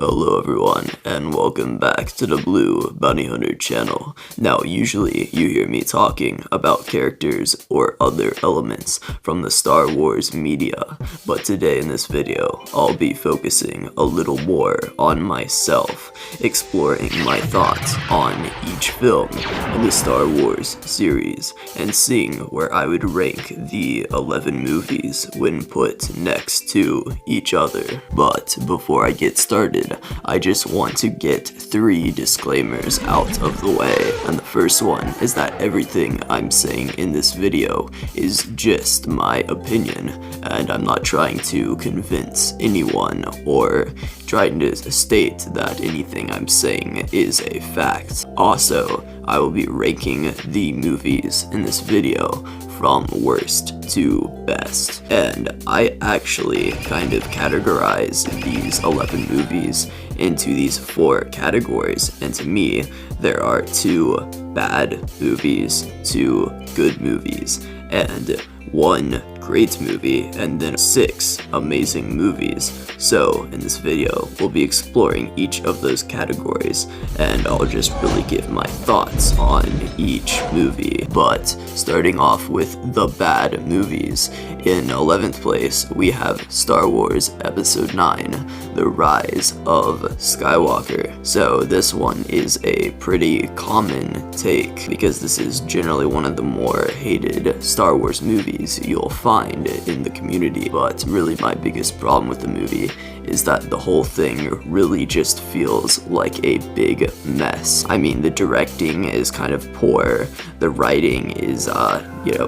Hello everyone, and welcome back to the Blue Bounty Hunter channel. Now, usually you hear me talking about characters or other elements from the Star Wars media, but today in this video, I'll be focusing a little more on myself, exploring my thoughts on each film in the Star Wars series, and seeing where I would rank the 11 movies when put next to each other. But before I get started, I just want to get 3 disclaimers out of the way, and the first one is that everything I'm saying in this video is just my opinion, and I'm not trying to convince anyone or trying to state that anything I'm saying is a fact. Also, I will be ranking the movies in this video from worst to best, and I actually kind of categorize these 11 movies into these 4 categories, and to me there are 2 bad movies, 2 good movies, and 1 great movie, and then 6 amazing movies. So in this video we'll be exploring each of those categories, and I'll just really give my thoughts on each movie. But starting off with the bad movies, in 11th place we have Star Wars Episode 9, The Rise of Skywalker. So this one is a pretty common take, because this is generally one of the more hated Star Wars movies you'll find in the community. But really my biggest problem with the movie is that the whole thing really just feels like a big mess. I mean, the directing is kind of poor, the writing is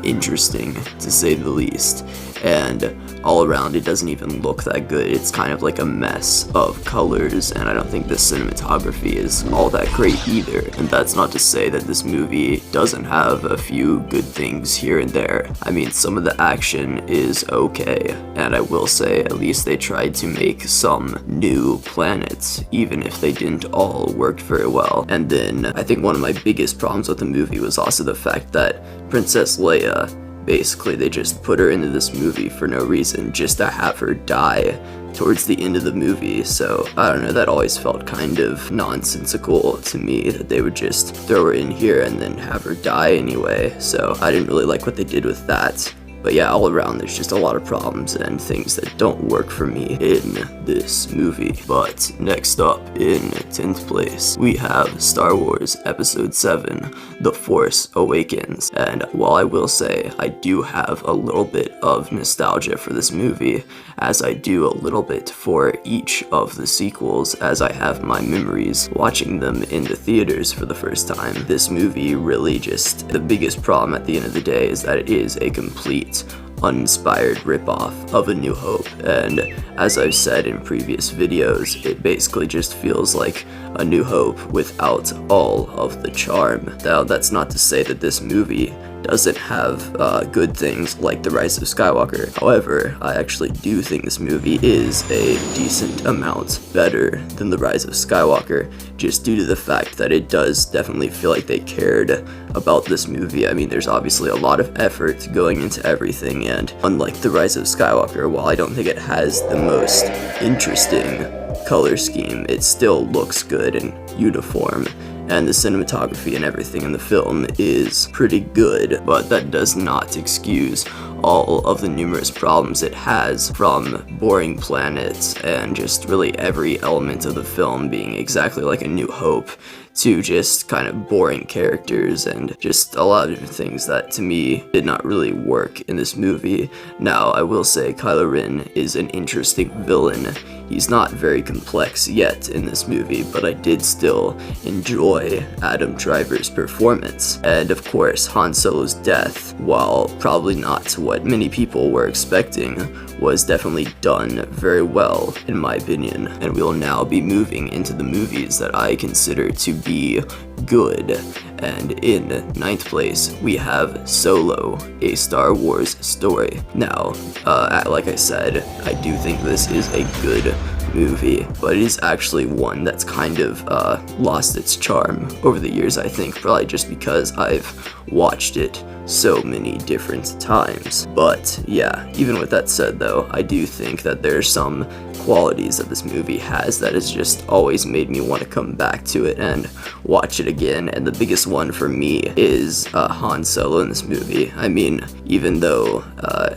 interesting to say the least, and all around it doesn't even look that good. It's kind of like a mess of colors, and I don't think the cinematography is all that great either. And that's not to say that this movie doesn't have a few good things here and there. I mean, some of the action is okay, and I will say at least they tried to make some new planets, even if they didn't all work very well. And then I think one of my biggest problems with the movie was also the fact that Princess Leia, basically they just put her into this movie for no reason, just to have her die towards the end of the movie. So I don't know, that always felt kind of nonsensical to me, that they would just throw her in here and then have her die anyway. So I didn't really like what they did with that. But yeah, all around there's just a lot of problems and things that don't work for me in this movie. But next up, in 10th place, we have Star Wars Episode 7, The Force Awakens. And while I will say I do have a little bit of nostalgia for this movie, as I do a little bit for each of the sequels, as I have my memories watching them in the theaters for the first time, this movie really just, the biggest problem at the end of the day is that it is a complete uninspired ripoff of A New Hope. And as I've said in previous videos, it basically just feels like A New Hope without all of the charm. Now, that's not to say that this movie doesn't have good things like The Rise of Skywalker. However, I actually do think this movie is a decent amount better than The Rise of Skywalker, just due to the fact that it does definitely feel like they cared about this movie. I mean, there's obviously a lot of effort going into everything, and unlike The Rise of Skywalker, while I don't think it has the most interesting color scheme, it still looks good and uniform, and the cinematography and everything in the film is pretty good. But that does not excuse all of the numerous problems it has, from boring planets and just really every element of the film being exactly like A New Hope, to just kind of boring characters and just a lot of different things that to me did not really work in this movie. Now, I will say Kylo Ren is an interesting villain. He's not very complex yet in this movie, but I did still enjoy Adam Driver's performance. And of course, Han Solo's death, while probably not what many people were expecting, was definitely done very well in my opinion. And we'll now be moving into the movies that I consider to be good. And in 9th place, we have Solo, A Star Wars Story. Now, like I said, I do think this is a good movie, but it is actually one that's kind of lost its charm over the years, I think, probably just because I've watched it so many different times. But yeah, even with that said though, I do think that there's some qualities that this movie has that has just always made me want to come back to it and watch it again. And the biggest one for me is Han Solo in this movie. I mean, even though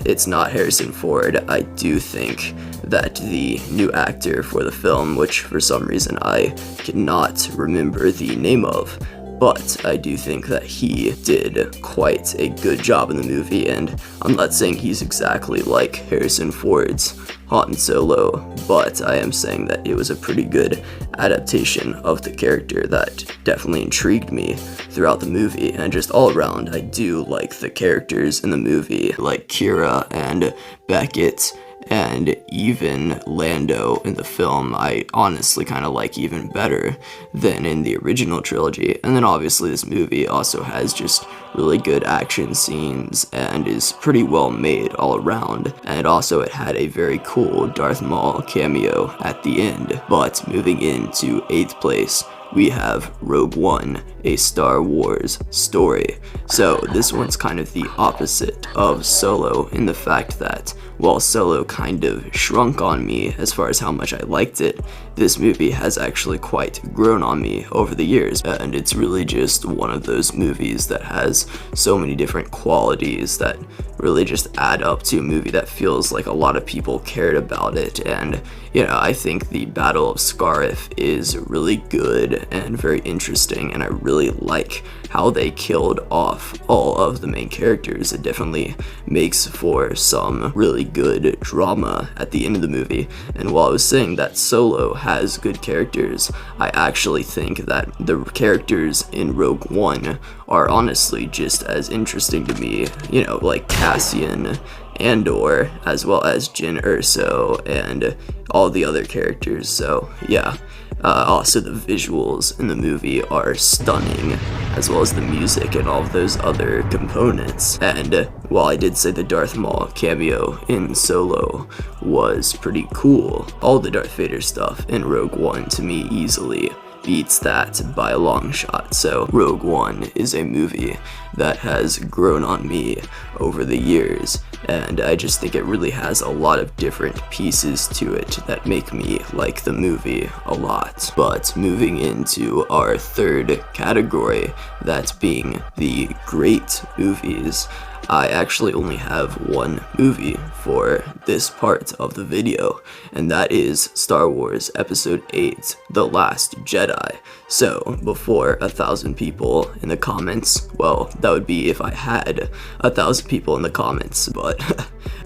it's not Harrison Ford, I do think that the new actor for the film, which for some reason I cannot remember the name of, but I do think that he did quite a good job in the movie, and I'm not saying he's exactly like Harrison Ford's Han Solo, but I am saying that it was a pretty good adaptation of the character that definitely intrigued me throughout the movie. And just all around, I do like the characters in the movie, like Kira and Beckett, and even Lando in the film, I honestly kind of like even better than in the original trilogy. And then obviously this movie also has just really good action scenes and is pretty well made all around. And also it had a very cool Darth Maul cameo at the end. But moving into 8th place, we have Rogue One, a Star Wars story. So this one's kind of the opposite of Solo in the fact that while Solo kind of shrunk on me as far as how much I liked it, this movie has actually quite grown on me over the years, and it's really just one of those movies that has so many different qualities that really just add up to a movie that feels like a lot of people cared about it. And you know, I think the Battle of Scarif is really good and very interesting, and I really like how they killed off all of the main characters. It definitely makes for some really good drama at the end of the movie. And while I was saying that Solo has good characters, I actually think that the characters in Rogue One are honestly just as interesting to me, you know, like Cassian, Andor, as well as Jyn Erso, and all the other characters. So yeah, also the visuals in the movie are stunning, as well as the music and all of those other components. And while I did say the Darth Maul cameo in Solo was pretty cool, all the Darth Vader stuff in Rogue One to me easily beats that by a long shot. So Rogue One is a movie that has grown on me over the years, and I just think it really has a lot of different pieces to it that make me like the movie a lot. But moving into our third category, that being the great movies, I actually only have one movie for this part of the video, and that is Star Wars Episode 8, The Last Jedi. So, before 1,000 people in the comments, well, that would be if I had 1,000 people in the comments, but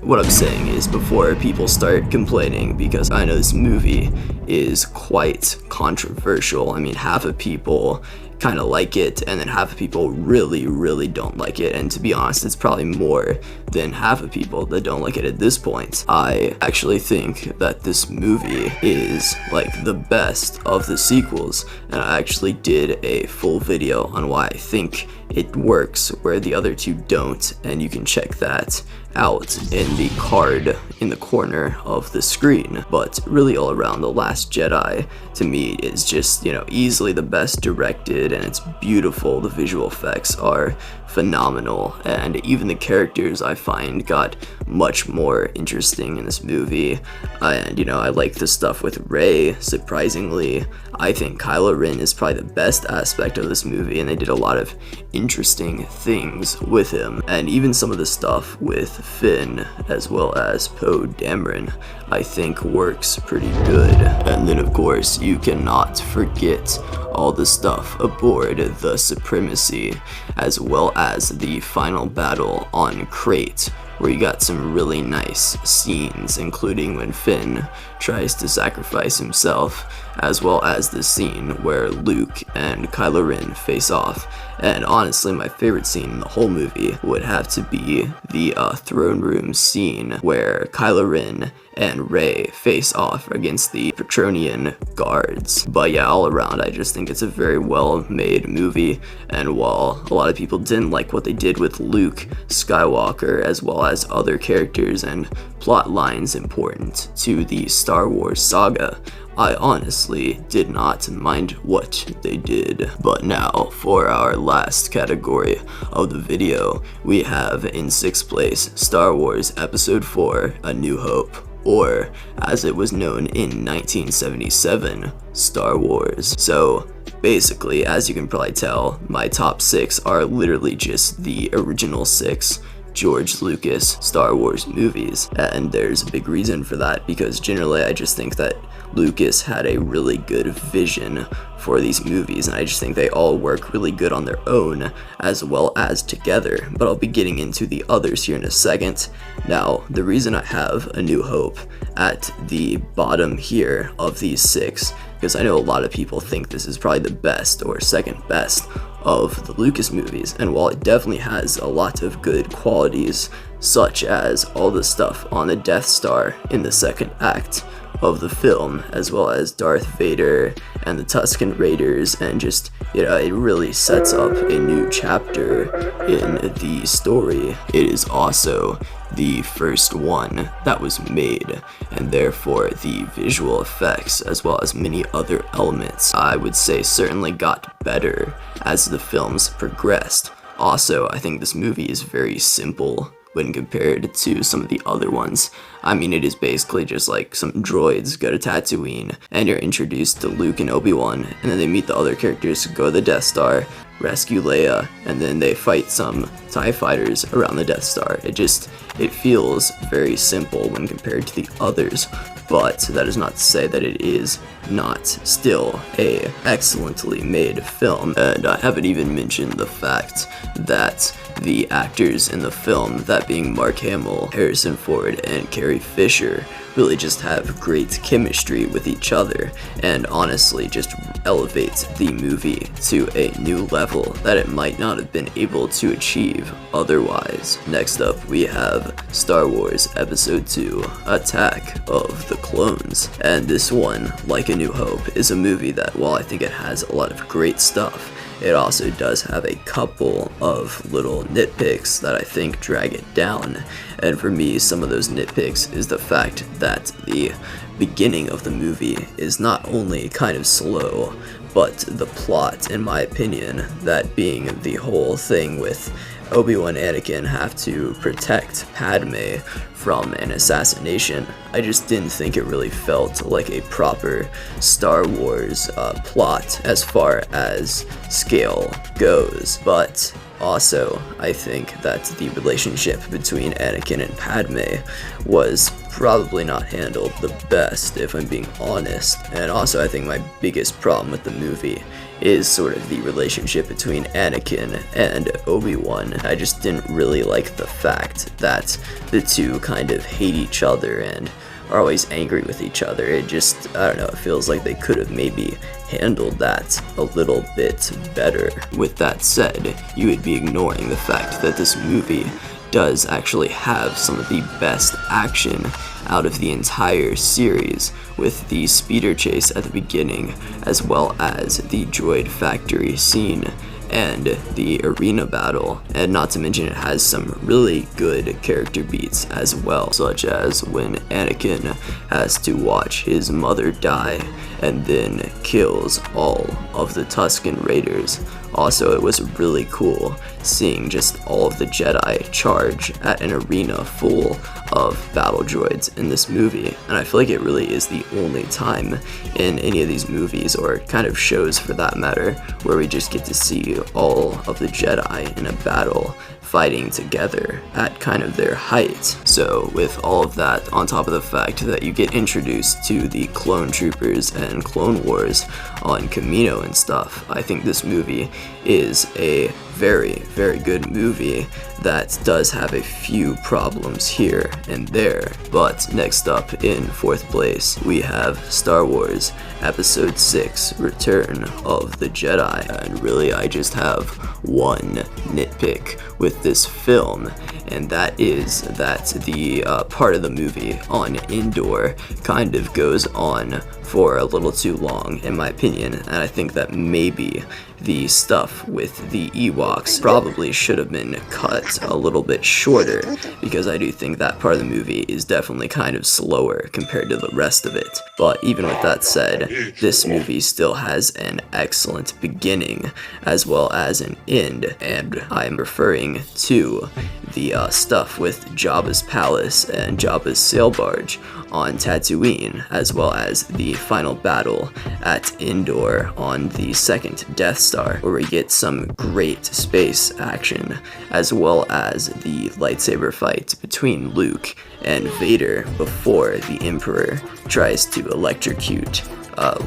what I'm saying is before people start complaining, because I know this movie is quite controversial. I mean, half of people kind of like it, and then half of people really don't like it. And to be honest, it's probably more than half of people that don't like it at this point. I actually think that this movie is like the best of the sequels, and I actually did a full video on why I think it works where the other two don't, and you can check that out in the card in the corner of the screen. But really all around, The Last Jedi to me is just, you know, easily the best directed, and it's beautiful. The visual effects are phenomenal, and even the characters I find got much more interesting in this movie. And you know, I like the stuff with Rey. Surprisingly, I think Kylo Ren is probably the best aspect of this movie, and they did a lot of interesting things with him. And even some of the stuff with Finn as well as Poe Dameron I think works pretty good. And then of course you cannot forget all the stuff aboard the Supremacy, as well as the final battle on Crait, where you got some really nice scenes, including when Finn tries to sacrifice himself, as well as the scene where Luke and Kylo Ren face off. And honestly, my favorite scene in the whole movie would have to be the throne room scene where Kylo Ren and Rey face off against the Patronian guards. But yeah, all around, I just think it's a very well made movie. And while a lot of people didn't like what they did with Luke Skywalker, as well as other characters and plot lines important to the Star Wars saga, I honestly did not mind what they did. But now, for our last category of the video, we have in 6th place Star Wars Episode 4, A New Hope. or as it was known in 1977, Star Wars. So basically, as you can probably tell, my top 6 are literally just the original 6 George Lucas Star Wars movies, and there's a big reason for that, because generally I just think that Lucas had a really good vision for these movies, and I just think they all work really good on their own as well as together, but I'll be getting into the others here in a second. Now, the reason I have A New Hope at the bottom here of these 6, because I know a lot of people think this is probably the best or second best of the Lucas movies, and while it definitely has a lot of good qualities, such as all the stuff on the Death Star in the second act of the film, as well as Darth Vader and the Tusken Raiders, and just, it really sets up a new chapter in the story. It is also the first one that was made, and therefore the visual effects, as well as many other elements, I would say certainly got better as the films progressed. Also, I think this movie is very simple when compared to some of the other ones. I mean, it is basically just like some droids go to Tatooine, and you're introduced to Luke and Obi-Wan, and then they meet the other characters who go to the Death Star, rescue Leia, and then they fight some TIE fighters around the Death Star. It feels very simple when compared to the others, but that is not to say that it is not still a excellently made film. And I haven't even mentioned the fact that the actors in the film, that being Mark Hamill, Harrison Ford, and Carrie Fisher, really just have great chemistry with each other, and honestly just elevate the movie to a new level that it might not have been able to achieve otherwise. Next up, we have Star Wars Episode 2, Attack of the Clones. And this one, like A New Hope, is a movie that, while I think it has a lot of great stuff, it also does have a couple of little nitpicks that I think drag it down. And for me, some of those nitpicks is the fact that the beginning of the movie is not only kind of slow, but the plot, in my opinion, that being the whole thing with Obi-Wan and Anakin have to protect Padme from an assassination. I just didn't think it really felt like a proper Star Wars plot as far as scale goes. But also, I think that the relationship between Anakin and Padme was probably not handled the best, if I'm being honest. And also, I think my biggest problem with the movie is sort of the relationship between Anakin and Obi-Wan. I just didn't really like the fact that the two kind of hate each other and are always angry with each other. It just, I don't know, it feels like they could have maybe handled that a little bit better. With that said, you would be ignoring the fact that this movie does actually have some of the best action out of the entire series, with the speeder chase at the beginning, as well as the droid factory scene and the arena battle, and not to mention it has some really good character beats as well, such as when Anakin has to watch his mother die and then kills all of the Tusken Raiders. Also, it was really cool seeing just all of the Jedi charge at an arena full of battle droids in this movie, and I feel like it really is the only time in any of these movies, or kind of shows for that matter, where we just get to see all of the Jedi in a battle fighting together at kind of their height. So with all of that, on top of the fact that you get introduced to the clone troopers and Clone Wars on Kamino and stuff, I think this movie is a very, very good movie that does have a few problems here and there. But next up, in fourth place, we have Star Wars Episode 6, Return of the Jedi. And really, I just have one nitpick with this film, and that is that the part of the movie on Endor kind of goes on for a little too long, in my opinion, and I think that maybe the stuff with the Ewoks probably should have been cut a little bit shorter, because I do think that part of the movie is definitely kind of slower compared to the rest of it. But even with that said, this movie still has an excellent beginning as well as an end, and I'm referring to the stuff with Jabba's palace and Jabba's sail barge on Tatooine, as well as the final battle at Endor on the second Death Star, where we get some great space action, as well as the lightsaber fight between Luke and Vader before the Emperor tries to electrocute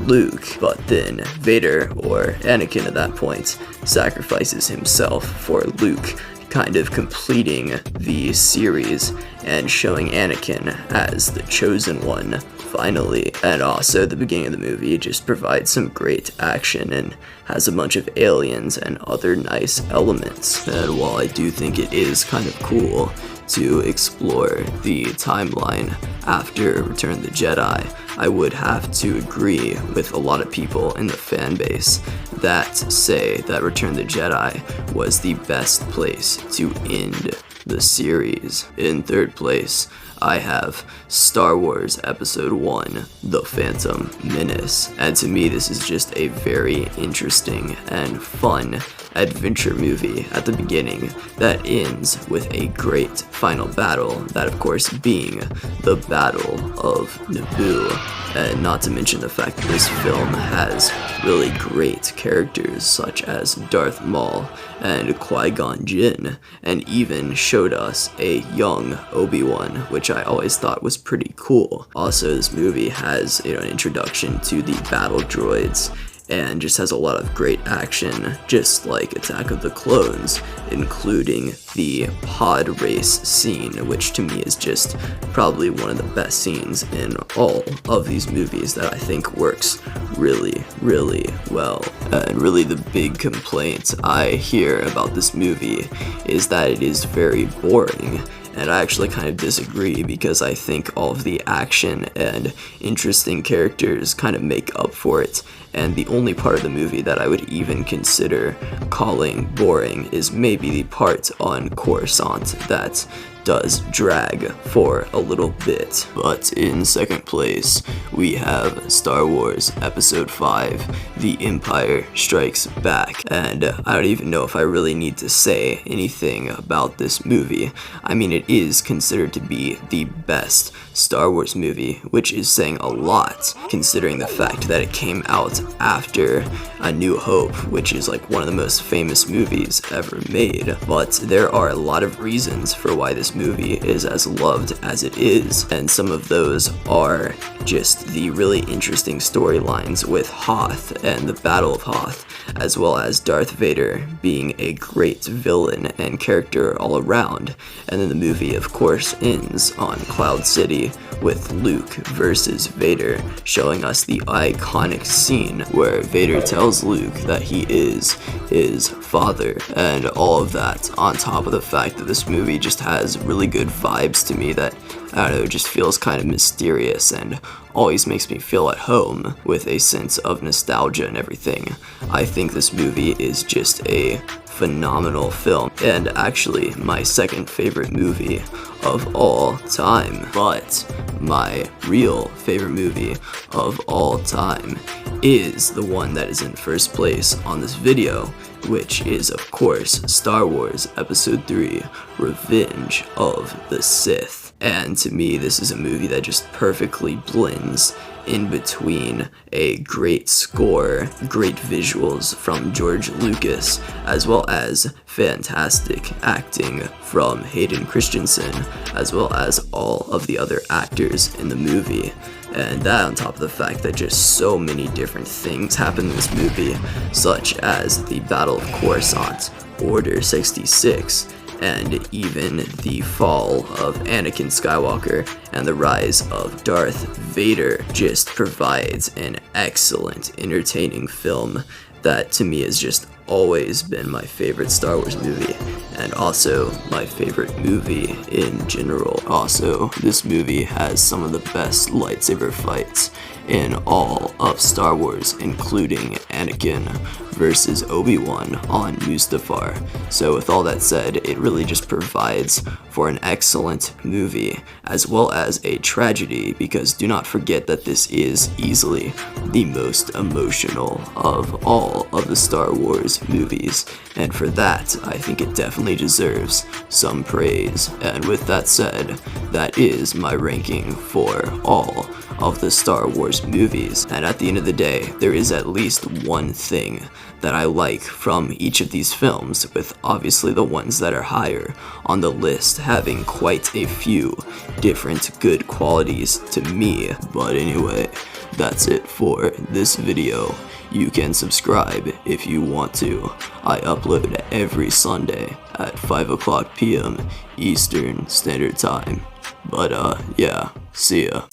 Luke, but then Vader, or Anakin at that point, sacrifices himself for Luke, kind of completing the series and showing Anakin as the chosen one, finally. And also, the beginning of the movie just provides some great action and has a bunch of aliens and other nice elements. And while I do think it is kind of cool to explore the timeline after Return of the Jedi, I would have to agree with a lot of people in the fan base that say that Return of the Jedi was the best place to end the series. In third place, I have Star Wars Episode 1, The Phantom Menace. And to me, this is just a very interesting and fun adventure movie at the beginning that ends with a great final battle, that of course being the Battle of Naboo. And not to mention the fact that this film has really great characters such as Darth Maul and Qui-Gon Jinn, and even showed us a young Obi-Wan, which I always thought was pretty cool. Also, this movie has an introduction to the battle droids, and just has a lot of great action, just like Attack of the Clones, including the pod race scene, which to me is just probably one of the best scenes in all of these movies that I think works really, really well. And really the big complaint I hear about this movie is that it is very boring. And I actually kind of disagree, because I think all of the action and interesting characters kind of make up for it. And the only part of the movie that I would even consider calling boring is maybe the part on Coruscant that does drag for a little bit. But in second place, we have Star Wars Episode 5, The Empire Strikes Back. And I don't even know if I really need to say anything about this movie. I mean, it is considered to be the best Star Wars movie, which is saying a lot, considering the fact that it came out after A New Hope, which is like one of the most famous movies ever made. But there are a lot of reasons for why this movie is as loved as it is, and some of those are just the really interesting storylines with Hoth and the Battle of Hoth, as well as Darth Vader being a great villain and character all around. And then the movie, of course, ends on Cloud City with Luke versus Vader, showing us the iconic scene where Vader tells Luke that he is his father, and all of that on top of the fact that this movie just has really good vibes to me that, I don't know, just feels kind of mysterious and always makes me feel at home with a sense of nostalgia and everything. I think this movie is just a phenomenal film, and actually my second favorite movie of all time. But my real favorite movie of all time is the one that is in first place on this video, which is of course Star Wars Episode 3, Revenge of the Sith. And to me, this is a movie that just perfectly blends in between a great score, great visuals from George Lucas, as well as fantastic acting from Hayden Christensen, as well as all of the other actors in the movie. And that on top of the fact that just so many different things happen in this movie, such as the Battle of Coruscant, Order 66, and even the fall of Anakin Skywalker and the rise of Darth Vader, just provides an excellent, entertaining film that to me has just always been my favorite Star Wars movie, and also my favorite movie in general. Also, this movie has some of the best lightsaber fights in all of Star Wars, including Anakin versus Obi-Wan on Mustafar. So with all that said, it really just provides for an excellent movie, as well as a tragedy, because do not forget that this is easily the most emotional of all of the Star Wars movies, and for that, I think it definitely certainly deserves some praise. And with that said, that is my ranking for all of the Star Wars movies. And at the end of the day, there is at least one thing that I like from each of these films, with obviously the ones that are higher on the list having quite a few different good qualities to me. But anyway, that's it for this video. You can subscribe if you want to. I upload every Sunday at 5 o'clock p.m. Eastern Standard Time. But yeah, see ya.